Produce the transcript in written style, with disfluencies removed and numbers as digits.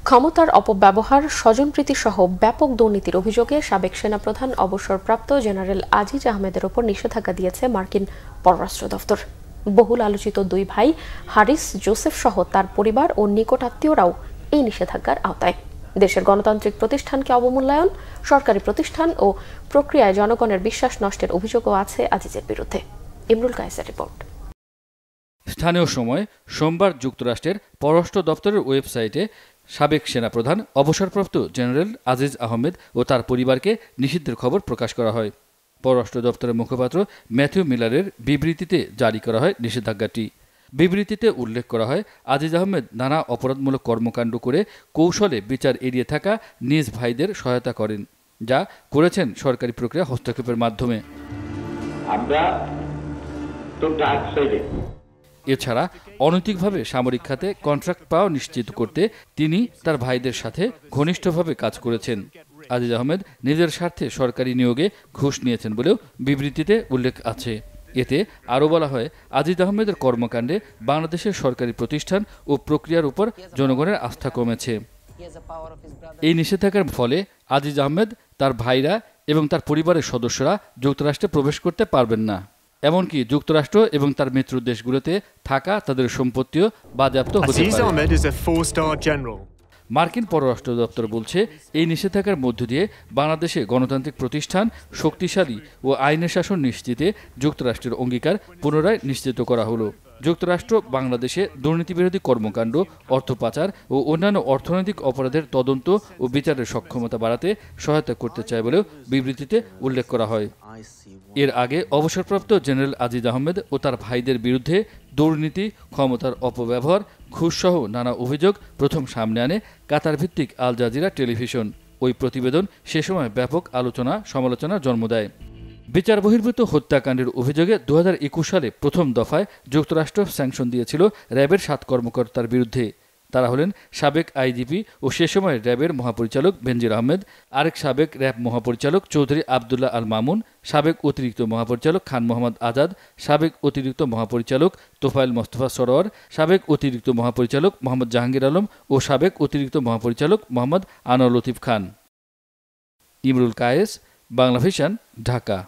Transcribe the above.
ক্ষমতার অপব্যবহার, স্বজনপ্রীতি সহ ব্যাপক দুর্নীতির অভিযোগে সাবেক সেনাপ্রধান অবসরপ্রাপ্ত জেনারেল আজিজ আহমেদের ওপর নিষেধাজ্ঞা দিয়েছে মার্কিন পররাষ্ট্র দফতর। বহুল আলোচিত দুই ভাই হারিস জোসেফ সহ তার পরিবার ও নিকটাত্মীয়রাও এই নিষেধাজ্ঞার আওতায়। দেশের গণতান্ত্রিক প্রতিষ্ঠানকে অবমূল্যায়ন, সরকারি প্রতিষ্ঠান ও প্রক্রিয়ায় জনগণের বিশ্বাস নষ্টের অভিযোগও আছে আজিজের বিরুদ্ধে। ইমরুল কায়েসের রিপোর্ট। স্থানীয় সময় সোমবার যুক্তরাষ্ট্রের পররাষ্ট্র দপ্তরের ওয়েবসাইটে সাবেক সেনাপ্রধান অবসরপ্রাপ্ত জেনারেল আজিজ আহমেদ ও তার পরিবারকে নিষিদ্ধের খবর প্রকাশ করা হয়। পররাষ্ট্র দপ্তরের মুখপাত্র ম্যাথিউ মিলারের বিবৃতিতে জারি করা হয় নিষেধাজ্ঞাটি। বিবৃতিতে উল্লেখ করা হয়, আজিজ আহমেদ নানা অপরাধমূলক কর্মকাণ্ড করে কৌশলে বিচার এড়িয়ে থাকা নিজ ভাইদের সহায়তা করেন, যা করেছেন সরকারি প্রক্রিয়া হস্তক্ষেপের মাধ্যমে। এছাড়া অনৈতিকভাবে সামরিক খাতে কন্ট্রাক্ট পাওয়া নিশ্চিত করতে তিনি তার ভাইদের সাথে ঘনিষ্ঠভাবে কাজ করেছেন। আজিজ আহমেদ নিজের স্বার্থে সরকারি নিয়োগে ঘুষ নিয়েছেন বলেও বিবৃতিতে উল্লেখ আছে। এতে আরও বলা হয়, আজিজ আহমেদের কর্মকাণ্ডে বাংলাদেশের সরকারি প্রতিষ্ঠান ও প্রক্রিয়ার উপর জনগণের আস্থা কমেছে। এই নিষেধাজ্ঞার ফলে আজিজ আহমেদ, তার ভাইরা এবং তার পরিবারের সদস্যরা যুক্তরাষ্ট্রে প্রবেশ করতে পারবেন না। এমনকি যুক্তরাষ্ট্র এবং তার মিত্র দেশগুলোতে থাকা তাদের সম্পত্তিও বাজেয়াপ্ত হতে পারে। মার্কিন পররাষ্ট্র দপ্তর বলছে, এই নিষেধাজ্ঞার মধ্য দিয়ে বাংলাদেশে গণতান্ত্রিক প্রতিষ্ঠান শক্তিশালী ও আইনের শাসন নিশ্চিতে যুক্তরাষ্ট্রের অঙ্গীকার পুনরায় নিশ্চিত করা হলো। যুক্তরাষ্ট্র বাংলাদেশে দুর্নীতিবিরোধী কর্মকাণ্ড, অর্থ পাচার ও অন্যান্য অর্থনৈতিক অপরাধের তদন্ত ও বিচারের সক্ষমতা বাড়াতে সহায়তা করতে চায় বলেও বিবৃতিতে উল্লেখ করা হয়। এর আগে অবসরপ্রাপ্ত জেনারেল আজিজ আহমেদ ও তার ভাইদের বিরুদ্ধে দুর্নীতি, ক্ষমতার অপব্যবহার, ঘুষসহ নানা অভিযোগ প্রথম সামনে আনে কাতার ভিত্তিক আল জাজিরা টেলিভিশন। ওই প্রতিবেদন সে সময় ব্যাপক সমালোচনার জন্ম দেয়। বিচার বহির্ভূত হত্যাকাণ্ডের অভিযোগে 2021 সালে প্রথম দফায় যুক্তরাষ্ট্র স্যাংশন দিয়েছিল র্যাবের 7 কর্মকর্তার বিরুদ্ধে। তারা হলেন সাবেক আইজিপি ও সে সময় র্যাবের মহাপরিচালক বেনজির আহমেদ, আরেক সাবেক র্যাব মহাপরিচালক চৌধুরী আবদুল্লাহ আল মামুন, সাবেক অতিরিক্ত মহাপরিচালক খান মোহাম্মদ আজাদ, সাবেক অতিরিক্ত মহাপরিচালক তোফায়েল মোস্তফা সরোয়ার, সাবেক অতিরিক্ত মহাপরিচালক মোহাম্মদ জাহাঙ্গীর আলম ও সাবেক অতিরিক্ত মহাপরিচালক মোহাম্মদ আনোয়ার লতিফ খান। ইমরুল কায়েস, বাংলা ভিশন, ঢাকা।